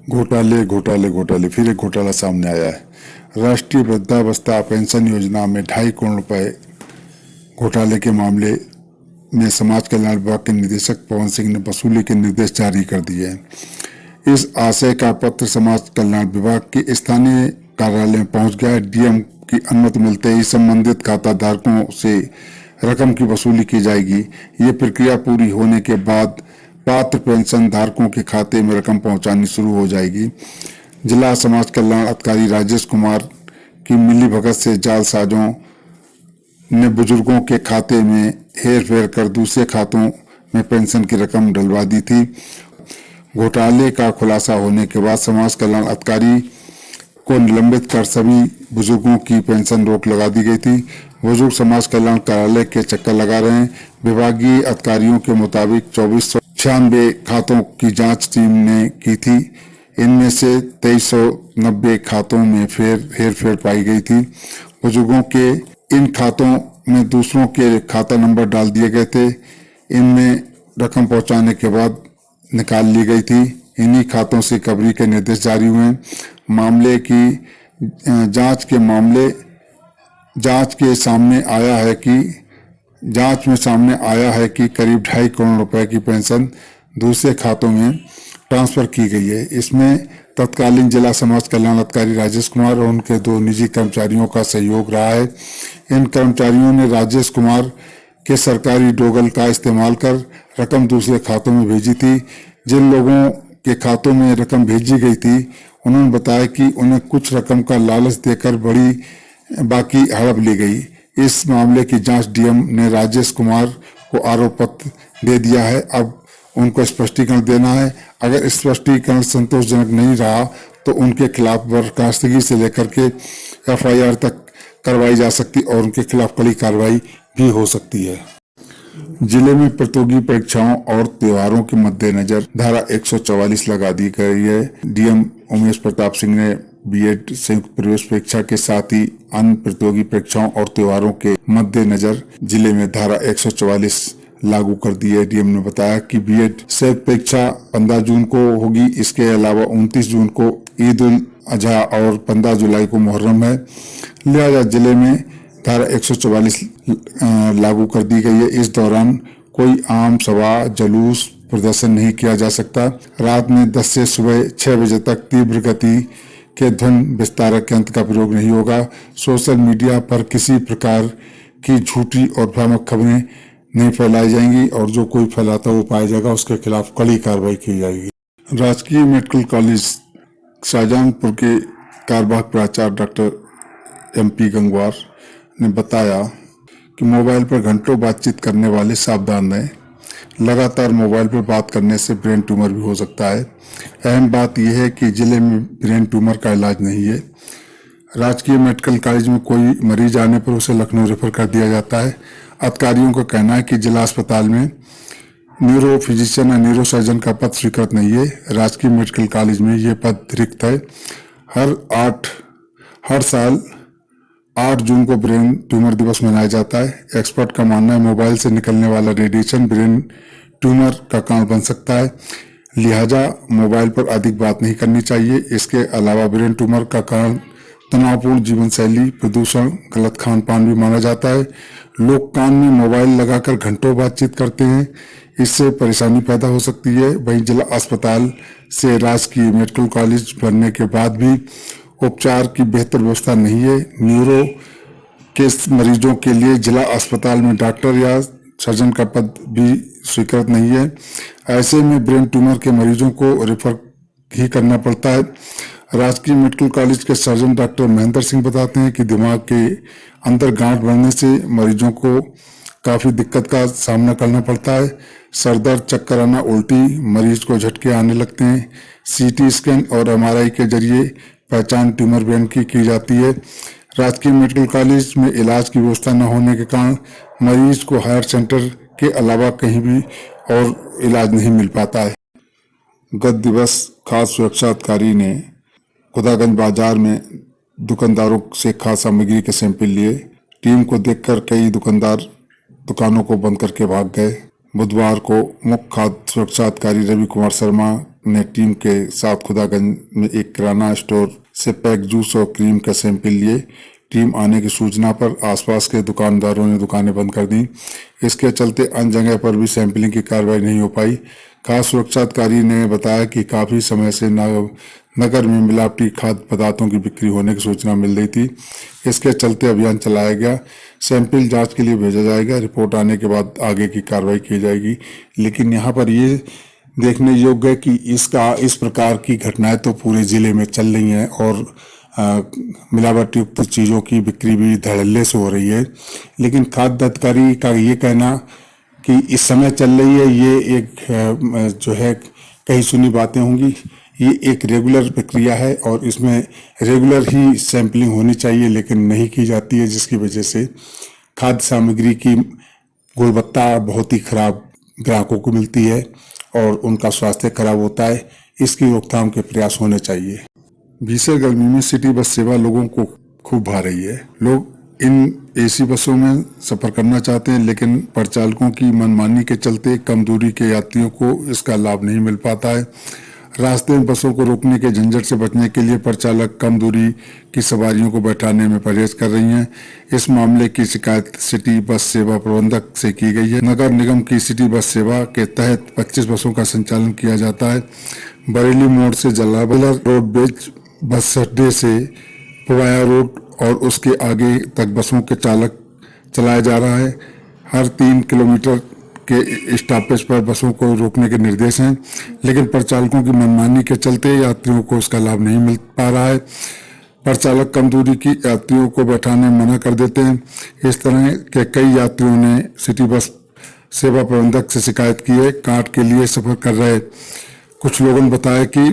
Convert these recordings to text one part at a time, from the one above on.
घोटाले घोटाले घोटाले फिर एक घोटाला सामने आया है। राष्ट्रीय वृद्धावस्था पेंशन योजना में 2.5 करोड़ रुपए घोटाले के मामले में समाज कल्याण विभाग के निदेशक पवन सिंह ने वसूली के निर्देश जारी कर दिए हैं। इस आशय का पत्र समाज कल्याण विभाग के स्थानीय कार्यालय में पहुंच गया है। डीएम की अनुमति मिलते ही संबंधित खाता धारकों से रकम की वसूली की जाएगी। ये प्रक्रिया पूरी होने के बाद पात्र पेंशन धारकों के खाते में रकम पहुंचानी शुरू हो जाएगी। जिला समाज कल्याण अधिकारी राजेश कुमार की मिलीभगत से जालसाजों ने बुजुर्गों के खाते में हेरफेर कर दूसरे खातों में पेंशन की रकम डलवा दी थी। घोटाले का खुलासा होने के बाद समाज कल्याण अधिकारी को निलंबित कर सभी बुजुर्गों की पेंशन रोक लगा दी गई थी। बुजुर्ग समाज कल्याण कार्यालय के चक्कर लगा रहे हैं। विभागीय अधिकारियों के मुताबिक 2496 खातों की जांच टीम ने की थी। इनमें से 2390 खातों में हेरफेर पाई गई थी। बुजुर्गों के इन खातों में दूसरों के खाता नंबर डाल दिए गए थे। इनमें रकम पहुंचाने के बाद निकाल ली गई थी। इन्हीं खातों से रिकवरी के निर्देश जारी हुए। मामले की जांच में सामने आया है कि करीब 2.5 करोड़ रुपए की पेंशन दूसरे खातों में ट्रांसफर की गई है। इसमें तत्कालीन जिला समाज कल्याण अधिकारी राजेश कुमार और उनके 2 निजी कर्मचारियों का सहयोग रहा है। इन कर्मचारियों ने राजेश कुमार के सरकारी डोगल का इस्तेमाल कर रकम दूसरे खातों में भेजी थी। जिन लोगों के खातों में रकम भेजी गई थी उन्होंने बताया कि उन्हें कुछ रकम का लालच देकर बाकी हड़प ली गई। इस मामले की जांच डीएम ने राजेश कुमार को आरोप पत्र दे दिया है। अब उनको स्पष्टीकरण देना है। अगर स्पष्टीकरण संतोषजनक नहीं रहा तो उनके खिलाफ बर्खास्तगी से लेकर के एफआईआर तक करवाई जा सकती और उनके खिलाफ कड़ी कार्रवाई भी हो सकती है। जिले में प्रतियोगी परीक्षाओं और त्योहारों के मद्देनजर धारा 144 लगा दी गई है। डीएम उमेश प्रताप सिंह ने बीएड संयुक्त प्रवेश परीक्षा के साथ ही अन्य प्रतियोगी परीक्षाओं और त्योहारों के मद्देनजर जिले में धारा 144 लागू कर दी है। डीएम ने बताया कि बीएड संयुक्त परीक्षा 15 जून को होगी। इसके अलावा 29 जून को ईद उल अजहा और 15 जुलाई को मुहर्रम है। लिहाजा जिले में धारा 144 लागू कर दी गई है। इस दौरान कोई आम सभा, जुलूस, प्रदर्शन नहीं किया जा सकता। रात में 10 से सुबह 6 बजे तक तीव्र गति के ध्वनि विस्तारक यंत्र का प्रयोग नहीं होगा। सोशल मीडिया पर किसी प्रकार की झूठी और भ्रामक खबरें नहीं फैलाई जाएंगी और जो कोई फैलाता वो पाया जाएगा उसके खिलाफ कड़ी कार्रवाई की जाएगी। राजकीय मेडिकल कॉलेज शाहजहांपुर के कार्यवाहक प्राचार्य डॉक्टर MP गंगवार ने बताया कि मोबाइल पर घंटों बातचीत करने वाले सावधान रहें। लगातार मोबाइल पर बात करने से ब्रेन ट्यूमर भी हो सकता है। अहम बात यह है कि जिले में ब्रेन ट्यूमर का इलाज नहीं है। राजकीय मेडिकल कॉलेज में कोई मरीज आने पर उसे लखनऊ रेफर कर दिया जाता है। अधिकारियों का कहना है कि जिला अस्पताल में न्यूरो फिजिशियन या न्यूरो सर्जन का पद स्वीकृत नहीं है। राजकीय मेडिकल कॉलेज में यह पद रिक्त है। हर साल 8 जून को ब्रेन ट्यूमर दिवस मनाया जाता है। एक्सपर्ट का मानना है मोबाइल से निकलने वाला रेडिएशन ब्रेन ट्यूमर का कारण बन सकता है। लिहाजा मोबाइल पर अधिक बात नहीं करनी चाहिए। इसके अलावा ब्रेन ट्यूमर का कारण तनावपूर्ण जीवन शैली, प्रदूषण, गलत खान पान भी माना जाता है। लोग कान में मोबाइल लगाकर घंटों बातचीत करते हैं, इससे परेशानी पैदा हो सकती है। वहीं जिला अस्पताल से राजकीय मेडिकल कॉलेज बनने के बाद भी उपचार की बेहतर व्यवस्था नहीं है। न्यूरो के मरीजों के लिए जिला अस्पताल में डॉक्टर या सर्जन का पद भी स्वीकृत नहीं है। ऐसे में ब्रेन ट्यूमर के मरीजों को रेफर ही करना पड़ता है। राजकीय मेडिकल कॉलेज के सर्जन डॉक्टर महेंद्र सिंह बताते हैं कि दिमाग के अंदर गांठ बढ़ने से मरीजों को काफी दिक्कत का सामना करना पड़ता है। सरदर्द, चक्कर आना, उल्टी, मरीज को झटके आने लगते हैं। CT स्कैन और MRI के जरिए पहचान ट्यूमर ब्रेन की जाती है। राजकीय मेडिकल कॉलेज में इलाज की व्यवस्था न होने के कारण मरीज को हायर सेंटर के अलावा कहीं भी और इलाज नहीं मिल पाता है। गत दिवस खाद्य सुरक्षा अधिकारी ने खुदागंज बाजार में दुकानदारों से खाद्य सामग्री के सैंपल लिए। टीम को देखकर कई दुकानदार दुकानों को बंद करके भाग गए। बुधवार को मुख्य खाद्य सुरक्षा अधिकारी रवि कुमार शर्मा ने टीम के साथ खुदागंज में एक किराना स्टोर से पैक जूस और क्रीम का सैंपल लिए। टीम आने की सूचना पर आसपास के दुकानदारों ने दुकानें बंद कर दी। इसके चलते अन्य जगह पर भी सैंपलिंग की कार्रवाई नहीं हो पाई। खास सुरक्षा अधिकारी ने बताया कि काफी समय से नगर में मिलावटी खाद्य पदार्थों की बिक्री होने की सूचना मिल रही थी। इसके चलते अभियान चलाया गया। सैंपल जांच के लिए भेजा जाएगा। रिपोर्ट आने के बाद आगे की कार्रवाई की जाएगी। लेकिन यहाँ पर ये देखने योग्य है कि इस प्रकार की घटनाएं तो पूरे जिले में चल रही हैं और मिलावट युक्त चीज़ों की बिक्री भी धड़ल्ले से हो रही है। लेकिन खाद्य अधिकारी का ये कहना कि इस समय चल रही है, ये एक जो है कहीं सुनी बातें होंगी। ये एक रेगुलर प्रक्रिया है और इसमें रेगुलर ही सैंपलिंग होनी चाहिए, लेकिन नहीं की जाती है, जिसकी वजह से खाद्य सामग्री की गुणवत्ता बहुत ही खराब ग्राहकों को मिलती है और उनका स्वास्थ्य खराब होता है। इसकी रोकथाम के प्रयास होने चाहिए। भीषण गर्मी में सिटी बस सेवा लोगों को खूब भा रही है। लोग इन एसी बसों में सफर करना चाहते हैं, लेकिन परिचालकों की मनमानी के चलते कम दूरी के यात्रियों को इसका लाभ नहीं मिल पाता है। रास्ते में बसों को रोकने के झंझट से बचने के लिए परिचालक कम दूरी की सवारियों को बैठाने में परहेज कर रही हैं। इस मामले की शिकायत सिटी बस सेवा प्रबंधक से की गई है। नगर निगम की सिटी बस सेवा के तहत 25 बसों का संचालन किया जाता है। बरेली मोड़ से जलावला रोड ब्रिज बस अड्डे से पुवाया रोड और उसके आगे तक बसों के चालक चलाया जा रहा है। हर 3 किलोमीटर के स्टॉपेज पर बसों को रोकने के निर्देश हैं, लेकिन परिचालकों की मनमानी के चलते यात्रियों को इसका लाभ नहीं मिल पा रहा है। परिचालक कम दूरी की यात्रियों को बैठाने में मना कर देते हैं। इस तरह के कई यात्रियों ने सिटी बस सेवा प्रबंधक से शिकायत की है। कांट के लिए सफर कर रहे कुछ लोगों ने बताया कि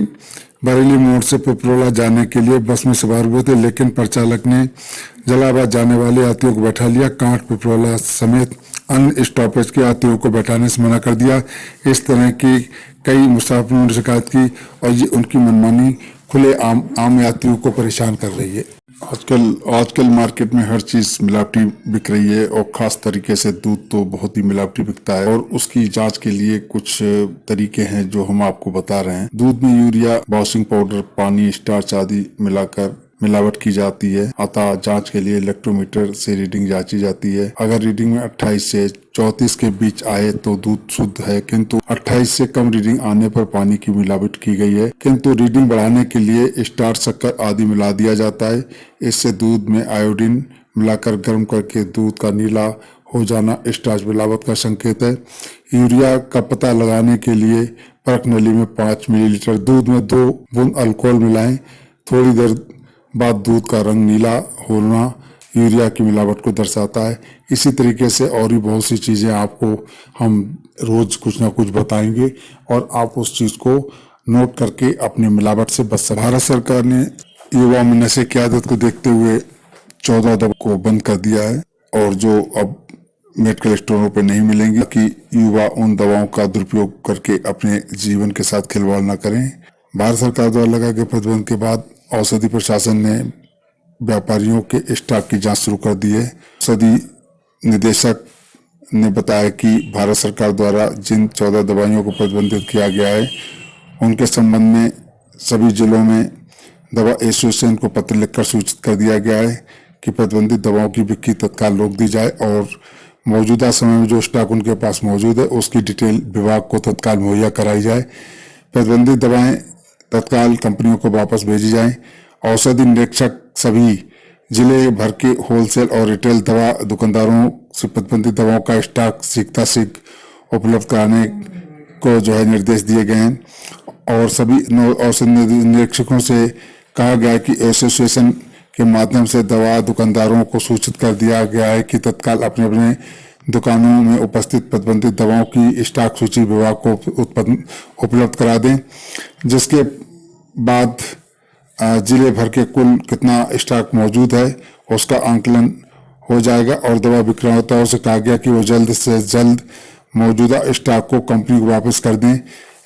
बरेली मोड़ से पिपरोला जाने के लिए बस में सवार हुए थे, लेकिन परिचालक ने जलालाबाद जाने वाले यात्रियों को बैठा लिया। कांट पिपरोला समेत अन्य स्टॉपेज के यात्रियों को बैठाने से मना कर दिया। इस तरह की कई मुसाफिरों ने शिकायत की और ये उनकी मनमानी खुले आम यात्रियों को परेशान कर रही है। आजकल मार्केट में हर चीज मिलावटी बिक रही है और खास तरीके से दूध तो बहुत ही मिलावटी बिकता है और उसकी जांच के लिए कुछ तरीके हैं जो हम आपको बता रहे हैं। दूध में यूरिया, वॉशिंग पाउडर, पानी, स्टार्च आदि मिलाकर मिलावट की जाती है। अतः जांच के लिए इलेक्ट्रोमीटर से रीडिंग जांची जाती है। अगर रीडिंग में 28 से 34 के बीच आए तो दूध शुद्ध है, किंतु 28 से कम रीडिंग आने पर पानी की मिलावट की गई है। किंतु रीडिंग बढ़ाने के लिए स्टार्च, शक्कर आदि मिला दिया जाता है। इससे दूध में आयोडीन मिलाकर गर्म करके दूध का नीला हो जाना स्टार्च मिलावट का संकेत है। यूरिया का पता लगाने के लिए परख नली में 5 मिलीलीटर दूध में 2 बूंद अल्कोहल मिलाएं। थोड़ी देर बाद दूध का रंग नीला होना यूरिया की मिलावट को दर्शाता है। इसी तरीके से और भी बहुत सी चीजें आपको हम रोज कुछ ना कुछ बताएंगे और आप उस चीज को नोट करके अपनी मिलावट से बच सकते। भारत सरकार ने युवा में नशे की आदत को देखते हुए 14 दवा को बंद कर दिया है और जो अब मेडिकल स्टोरों पर नहीं मिलेंगी, कि युवा उन दवाओं का दुरुपयोग करके अपने जीवन के साथ खिलवाड़ न करें। भारत सरकार द्वारा लगाए गए प्रतिबंध के बाद औषधि प्रशासन ने व्यापारियों के स्टॉक की जांच शुरू कर दी है। औषधि निदेशक ने बताया कि भारत सरकार द्वारा जिन 14 दवाइयों को प्रतिबंधित किया गया है, उनके संबंध में सभी जिलों में दवा एसोसिएशन को पत्र लिखकर सूचित कर दिया गया है कि प्रतिबंधित दवाओं की बिक्री तत्काल रोक दी जाए और मौजूदा समय में जो स्टॉक उनके पास मौजूद है उसकी डिटेल विभाग को तत्काल मुहैया कराई जाए। प्रतिबंधित दवाएं तत्काल कंपनियों को वापस भेजी जाएं। औषधि निरीक्षक सभी जिले भर के होलसेल और रिटेल दवा दुकानदारों से प्रतिबंधित दवाओं का स्टॉक शीघ्र उपलब्ध कराने को जो है निर्देश दिए गए हैं और सभी औषधि निरीक्षकों से कहा गया है कि एसोसिएशन के माध्यम से दवा दुकानदारों को सूचित कर दिया गया है कि तत्काल अपने अपने दुकानों में उपस्थित प्रतिबंधित दवाओं की स्टॉक सूची विभाग को उपलब्ध करा दें, जिसके बाद जिले भर के कुल कितना स्टॉक मौजूद है उसका आंकलन हो जाएगा और दवा विक्रेताओं से कहा गया कि वो जल्द से जल्द मौजूदा स्टॉक को कंपनी को वापस कर दें।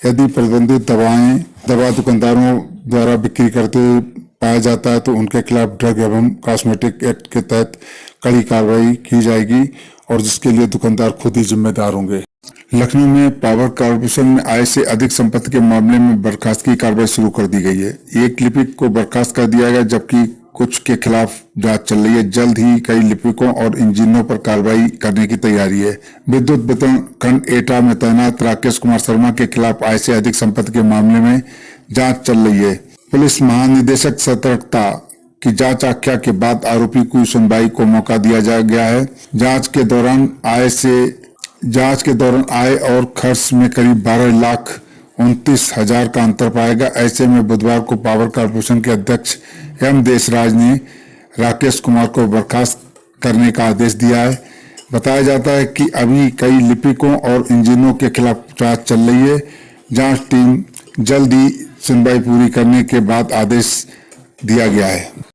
यदि प्रतिबंधित दवा दुकानदारों द्वारा बिक्री करते पाया जाता है तो उनके खिलाफ ड्रग एवं कॉस्मेटिक एक्ट के तहत कड़ी कार्रवाई की जाएगी और जिसके लिए दुकानदार खुद ही जिम्मेदार होंगे। लखनऊ में पावर कॉर्पोरेशन में आय से अधिक संपत्ति के मामले में बर्खास्तगी की कार्रवाई शुरू कर दी गई है। एक लिपिक को बर्खास्त कर दिया गया जबकि कुछ के खिलाफ जांच चल रही है। जल्द ही कई लिपिकों और इंजीनियरों पर कार्रवाई करने की तैयारी है। विद्युत वितरण खंड एटा में तैनात राकेश कुमार शर्मा के खिलाफ आय से अधिक संपत्ति के मामले में जांच चल रही है। पुलिस महानिदेशक सतर्कता की जांच आख्या के बाद आरोपी को सुनवाई को मौका दिया गया है। जांच के दौरान आय और खर्च में करीब 12,29,000 का अंतर पाया गया। ऐसे में बुधवार को पावर कॉर्पोरेशन के अध्यक्ष एम देशराज ने राकेश कुमार को बर्खास्त करने का आदेश दिया है। बताया जाता है कि अभी कई लिपिकों और इंजीनियरों के खिलाफ जांच चल रही है। जांच टीम जल्द ही सुनवाई पूरी करने के बाद आदेश दिया गया है।